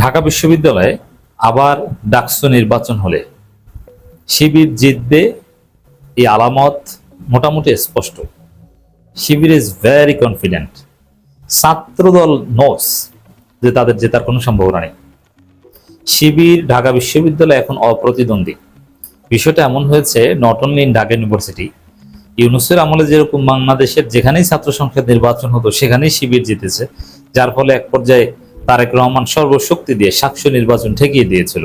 ঢাকা বিশ্ববিদ্যালয়ে আবার ডাকসু নির্বাচন হলে শিবির জিতবে, এই আলামত মোটামুটি স্পষ্ট। Shibir is very confident. Chhatra Dal knows যে তাদের জেতার কোনো সম্ভাবনা নেই। শিবির ঢাকা বিশ্ববিদ্যালয় এখন অপ্রতিদ্বন্দ্বী। বিষয়টা এমন হয়েছে, not only in Dhaka university, ইউনূসের আমলে যেরকম বাংলাদেশের যেখানেই ছাত্র সংসদ নির্বাচন হতো সেখানেই শিবির জিতেছে, যার ফলে এক পর্যায়ে তারেক রহমান সর্বশক্তি দিয়ে সাকসু নির্বাচন ঠেকিয়ে দিয়েছিল।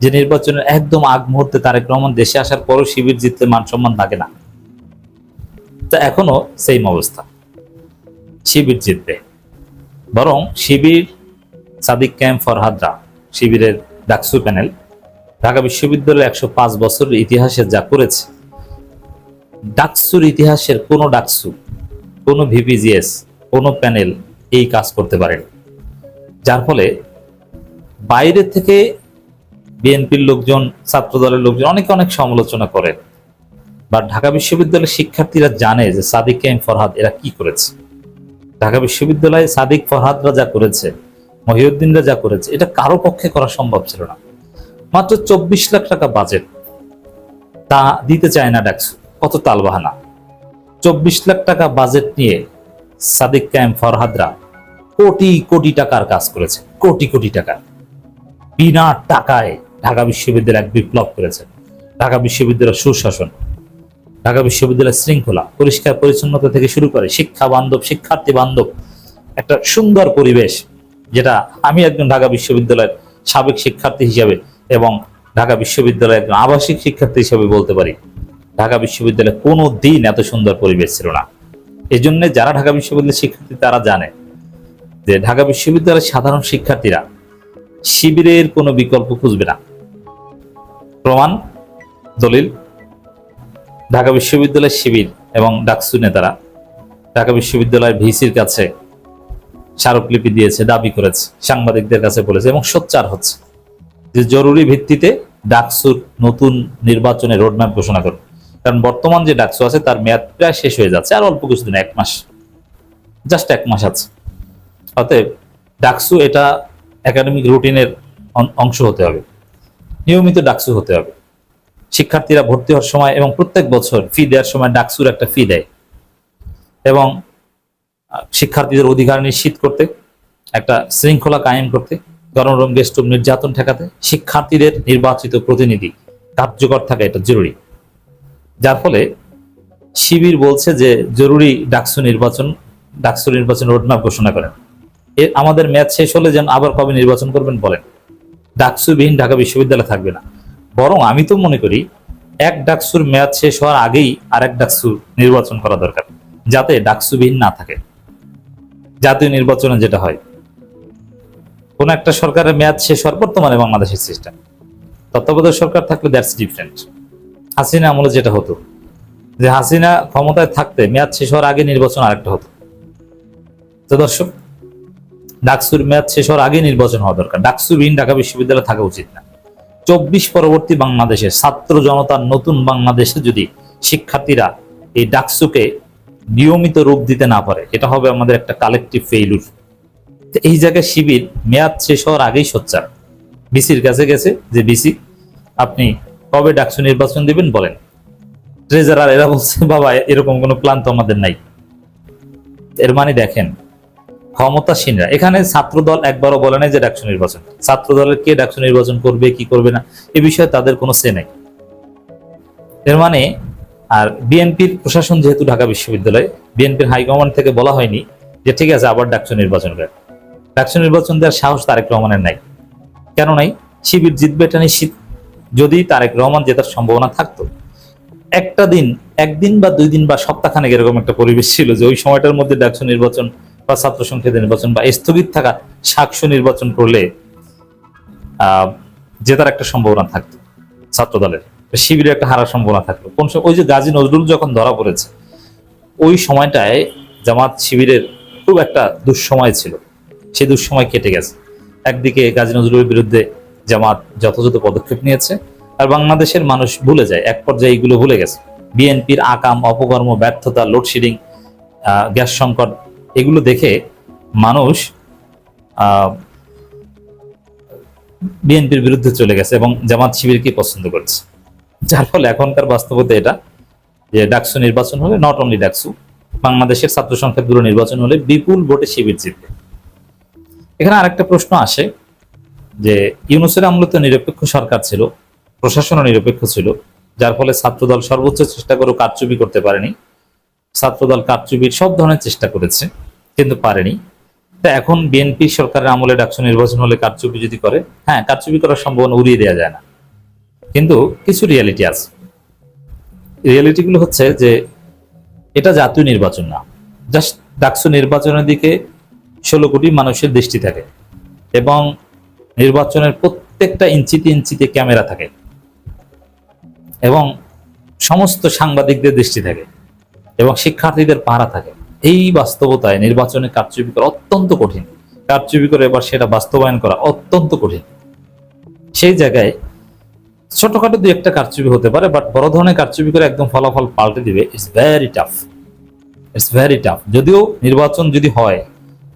যে নির্বাচনের একদম আগ মুহূর্তে তারেক রহমান দেশে আসার পরও শিবির জিততে মান সম্মান থাকে না। তা এখনো সেম অবস্থা, শিবির জিতবে। বরং শিবির, সাদিক ক্যাম্প, ফরহাদরা, শিবিরের ডাকসু প্যানেল ঢাকা বিশ্ববিদ্যালয়ের 105 বছরের ইতিহাসে যা করেছে, ডাকসুর ইতিহাসের কোনো ডাকসু, কোনো ভিপিজিএস, কোনো প্যানেল এই কাজ করতে পারেন। যার ফলে বাইরে থেকে বিএনপির লোকজন, ছাত্র দলের লোকজন অনেকে অনেক সমালোচনা করেন, বা ঢাকা বিশ্ববিদ্যালয়ের শিক্ষার্থীরা জানে যে সাদিক ক্যাম্প, ফরহাদ এরা কি করেছে। ঢাকা বিশ্ববিদ্যালয়ে সাদিক ফরহাদরা যা করেছে, মহিউদ্দিনরা যা করেছে, এটা কারো পক্ষে করা সম্ভব ছিল না। মাত্র 24 লাখ টাকা বাজেট, তা দিতে চায় না ডাকসু। কত তালবাহানা! 24 লাখ টাকা বাজেট নিয়ে সাদিক ক্যাম্প, ফরহাদরা কোটি কোটি টাকার কাজ করেছে, কোটি কোটি টাকা। বিনা টাকায় ঢাকা বিশ্ববিদ্যালয় এক বিপ্লব করেছে। ঢাকা বিশ্ববিদ্যালয়ের সুশাসন, ঢাকা বিশ্ববিদ্যালয়ের শৃঙ্খলা, পরিষ্কার পরিচ্ছন্নতা থেকে শুরু করে শিক্ষা বান্ধব, শিক্ষার্থী বান্ধব একটা সুন্দর পরিবেশ, যেটা আমি একজন ঢাকা বিশ্ববিদ্যালয়ের সাবেক শিক্ষার্থী হিসাবে এবং ঢাকা বিশ্ববিদ্যালয়ের একজন আবাসিক শিক্ষার্থী হিসেবে বলতে পারি, ঢাকা বিশ্ববিদ্যালয়ে কোনো দিন এত সুন্দর পরিবেশ ছিল না। এই জন্য যারা ঢাকা বিশ্ববিদ্যালয়ের শিক্ষার্থী তারা জানে যে ঢাকা বিশ্ববিদ্যালয়ের সাধারণ শিক্ষার্থীরা শিবিরের কোনো বিকল্প খুঁজবে না। প্রমাণ, দলিল, ঢাকা বিশ্ববিদ্যালয়ের শিবির এবং ডাকসু নেতারা ঢাকা বিশ্ববিদ্যালয়ের ভিসির কাছে স্মারকলিপি দিয়েছে, দাবি করেছে, সাংবাদিকদের কাছে বলেছে এবং সোচ্চার হচ্ছে যে জরুরি ভিত্তিতে ডাকসুর নতুন নির্বাচনের রোডম্যাপ ঘোষণা করবে। কারণ বর্তমান যে ডাকসু আছে তার মেয়াদ প্রায় শেষ হয়ে যাচ্ছে, আর অল্প কিছুদিন, 1 মাস, জাস্ট 1 মাস আছে। অতএব ডাকসু এটা একাডেমিক রুটিনের অংশ হতে হবে, নিয়মিত ডাকসু হতে হবে। শিক্ষার্থীরা ভর্তি হওয়ার সময় এবং প্রত্যেক বছর ফি দেওয়ার সময় ডাকসুর একটা ফি দেয়, এবং শিক্ষার্থীদের অধিকার নিশ্চিত করতে, একটা শৃঙ্খলা কায়েম করতে, গণরম গেস্টুম নির্যাতন ঠেকাতে শিক্ষার্থীদের নির্বাচিত প্রতিনিধি কার্যকর থাকা এটা জরুরি। যার ফলে শিবির বলছে যে জরুরি ডাকসু নির্বাচন রোডম্যাপ ঘোষণা করেন। আমাদের মেয়াদ শেষ হলে যেন আবার কবে নির্বাচন করবেন বলেন। ডাকসুবিহীন ঢাকা বিশ্ববিদ্যালয় থাকবে না। বরং আমি তো মনে করি এক ডাকসুর মেয়াদ শেষ হওয়ার আগেই আরেক ডাকসু নির্বাচন করা দরকার, যাতে ডাকসুবিহীন না থাকে। জাতীয় নির্বাচনে যেটা হয়, কোন একটা সরকারের মেয়াদ শেষ হওয়ার, বর্তমানে বাংলাদেশের সিস্টেম, তত্ত্বাবধায়ক সরকার থাকলে দ্যাটস ডিফারেন্ট। হাসিনা আমলে যেটা হতো যে হাসিনা ক্ষমতায় থাকতে মেয়াদ শেষ হওয়ার আগে নির্বাচন আরেকটা হতো। তো দর্শক, ডাকসুর মেয়াদ শেষ হওয়ার আগে নির্বাচন হওয়া দরকার। ডাকসুবিহীন ঢাকা বিশ্ববিদ্যালয় থাকা উচিত না। 24 পরবর্তী বাংলাদেশে, ছাত্র জনতার নতুন বাংলাদেশে যদি শিক্ষার্থীরা এই ডাকসুকে নিয়মিত রূপ দিতে না পারে, এটা হবে আমাদের একটা কালেকটিভ ফেইলুর। এই জায়গায় শিবির মেয়াদ শেষ হওয়ার আগেই সোচ্চার, বিসির কাছে গেছে যে বিসি আপনি কবে ডাকসু নির্বাচন দিবেন বলেন। ট্রেজারার এরা বলছে বাবা এরকম কোনো প্ল্যান তো আমাদের নাই। এর মানে দেখেন, ক্ষমতাসীনরা, এখানে ছাত্রদল একবারও বলে নাই যে ডাকসু নির্বাচন, ছাত্রদলের কে ডাকসু নির্বাচন করবে কি করবে না এ বিষয়ে তাদের কোনো সে নাই। এর মানে, আর বিএনপির প্রশাসন যেহেতু ঢাকা বিশ্ববিদ্যালয়, বিএনপির হাইকমান্ড থেকে বলা হয়নি যে ঠিক আছে আবার ডাকসু নির্বাচন করে। ডাকসু নির্বাচন দেওয়ার সাহস তারেক রহমানের নাই। কেন নাই? শিবির জিতবে এটা নিশ্চিত। যদি তারেক রহমান জেতার সম্ভাবনা থাকতো, একটা দিন, একদিন বা 2 দিন বা সপ্তাহখানেক এরকম একটা পরিবেশ ছিল যে ওই সময়টার মধ্যে ডাকসু নির্বাচন বা ছাত্র সংসদ নির্বাচন বা স্থগিত থাকা সাকসু নির্বাচন করলে জেতার একটা সম্ভাবনা থাকতো ছাত্র দলের, শিবিরের একটা হারার সম্ভাবনা থাকতো। কোন ওই যে গাজী নজরুল যখন ধরা পড়েছে, ওই সময়টায় জামাত শিবিরের খুব একটা দুঃসময় ছিল, সেই দুঃসময় কেটে গেছে। একদিকে গাজী নজরুলের বিরুদ্ধে জামাত যথাযথ পদক্ষেপ নিয়েছে, আর বাংলাদেশের মানুষ ভুলে যায়, এক পর্যায়ে এইগুলো ভুলে গেছে। বিএনপির আকাম, অপকর্ম, ব্যর্থতা, লোডশেডিং, গ্যাস সংকট, এগুলো দেখে মানুষ বিএনপির বিরুদ্ধে চলে গেছে এবং জামাত শিবিরকে পছন্দ করছে। যার ফলে এখনকার বাস্তবতা এটা যে ডাকসু নির্বাচন হলে, নট অনলি ডাকসু, বাংলাদেশের ছাত্র সংসদ ব্যুরো নির্বাচন হলে বিপুল ভোটে শিবির জিতবে। এখানে আরেকটা প্রশ্ন আসে যে ইউনূসের আমলে তো নিরপেক্ষ সরকার ছিল, প্রশাসনও নিরপেক্ষ ছিল, যার ফলে ছাত্রদল সর্বোচ্চ চেষ্টা করে কারচুপি করতে পারেনি। ছাত্রদল কারচুপির সব ধরনের চেষ্টা করেছে কিন্তু পারেনি। তা এখন বিএনপি সরকারের আমলে ডাকসু নির্বাচন হলে কারচুপি যদি করে, হ্যাঁ, কারচুপি করার সম্ভাবনা উড়িয়ে দেওয়া যায় না, কিন্তু কিছু রিয়ালিটি আছে। রিয়ালিটিগুলো হচ্ছে যে এটা জাতীয় নির্বাচন না, জাস্ট ডাকসু নির্বাচনের দিকে 16 কোটি মানুষের দৃষ্টি থাকে এবং নির্বাচনের প্রত্যেকটা ইঞ্চিতে ইঞ্চিতে ক্যামেরা থাকে এবং সমস্ত সাংবাদিকদের দৃষ্টি থাকে এবং শিক্ষার্থীদের পাহারা থাকে। এই বাস্তবতায় নির্বাচনে কারচুপি করা অত্যন্ত কঠিন, কারচুপি করে এবার সেটা বাস্তবায়ন করা অত্যন্ত কঠিন। সেই জায়গায় ছোটখাটো দুই একটা কারচুপি হতে পারে, বাট বড় ধরনের কারচুপি করে একদম ফলাফল পাল্টে দিবে, it's very tough, it's very tough. যদিও নির্বাচন যদি হয়,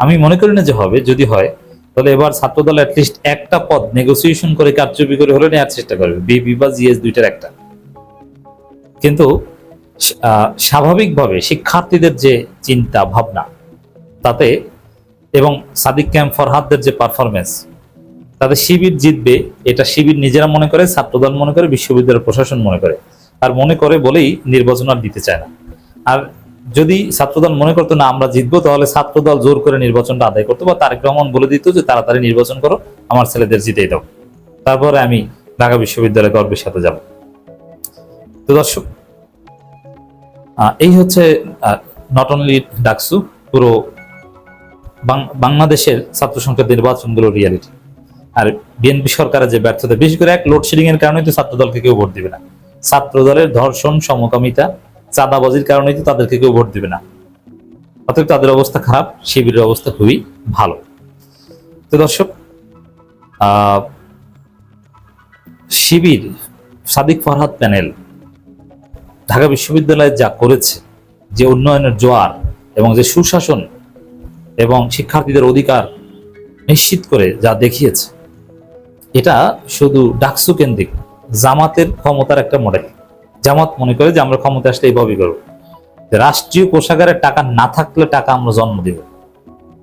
আমি মনে করি না যে হবে, যদি হয় তাহলে এবার ছাত্রদল অ্যাটলিস্ট একটা পদ নেগোসিয়েশন করে কারচুপি করে হলে নেওয়ার চেষ্টা করবে, বিবি বা জিএস দুইটার একটা। কিন্তু স্বাভাবিকভাবে শিক্ষার্থীদের যে চিন্তা ভাবনা তাতে এবং সাদিক ক্যাম্প ফরহাদদের যে পারফরমেন্স, তাদের শিবির জিতবে এটা শিবির নিজেরা মনে করে, ছাত্রদল মনে করে, বিশ্ববিদ্যালয় প্রশাসন মনে করে, আর মনে করে বলেই নির্বাচন আর দিতে চায় না। আর যদি ছাত্রদল মনে করতো না আমরা জিতবো, তাহলে ছাত্রদল জোর করে নির্বাচনটা আদায় করতো, বা তারেক রহমান বলে দিত যে তাড়াতাড়ি নির্বাচন করো, আমার ছেলেদের জিতেই দাও, তারপরে আমি ঢাকা বিশ্ববিদ্যালয়ে গর্বের সাথে যাব। তো দর্শক, এই হচ্ছে নট অনলি ডাকসু, পুরো বাংলাদেশের ছাত্র সংসদ নির্বাচনগুলো রিয়ালিটি। আর বিএনপি সরকারের যে ব্যর্থতা, বিশেষ করে এক লোডশেডিং এর কারণে তো ছাত্রদলকে কেউ ভোট দিবে না, ছাত্রদলের ধর্ষণ, সমকামিতা, চাঁদাবাজির কারণেই তো তাদেরকে কেউ ভোট দিবে না। অতএব তাদের অবস্থা খারাপ, শিবিরের অবস্থা খুবই ভালো। তো দর্শক, শিবির, সাদিক ফরহাদ প্যানেল ঢাকা বিশ্ববিদ্যালয়ে যা করেছে, যে উন্নয়নের জোয়ার এবং যে সুশাসন এবং শিক্ষার্থীদের অধিকার নিশ্চিত করে যা দেখিয়েছে, এটা শুধু ডাকসু কেন্দ্রিক, জামাতের ক্ষমতার একটা মডেল। জামাত মনে করে যে আমরা ক্ষমতা আসলে এইভাবেই করবো, রাষ্ট্রীয় কোষাগারে টাকা না থাকলে টাকা আমরা জন্ম দেব,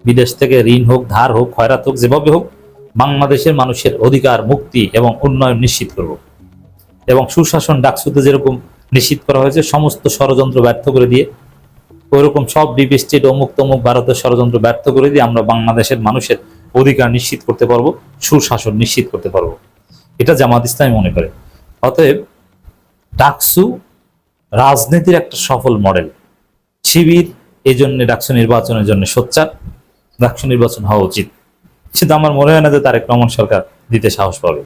বিদেশ থেকে ঋণ হোক, ধার হোক, খয়রাত হোক, যেভাবে হোক বাংলাদেশের মানুষের অধিকার, মুক্তি এবং উন্নয়ন নিশ্চিত করব। এবং সুশাসন ডাকসুতে যেরকম নিশ্চিত করা হয়েছে, সমস্ত ষড়যন্ত্র ব্যর্থ করে দিয়ে, ওইরকম সব ডিপ স্টেট, অমুক তমুক ভারতের ষড়যন্ত্র ব্যর্থ করে দিয়ে আমরা বাংলাদেশের মানুষের অধিকার নিশ্চিত করতে পারবো, সুশাসন নিশ্চিত করতে পারবো, এটা জামাত ইসলামী মনে করে। অতএব ডাকসু রাজনীতির একটা সফল মডেল। শিবির এই জন্য ডাকসু নির্বাচনের জন্য সোচ্চার, ডাকসু নির্বাচন হওয়া উচিত। সেটা আমার মনে হয় না যে তারেক রহমান সরকার দিতে সাহস পাবে।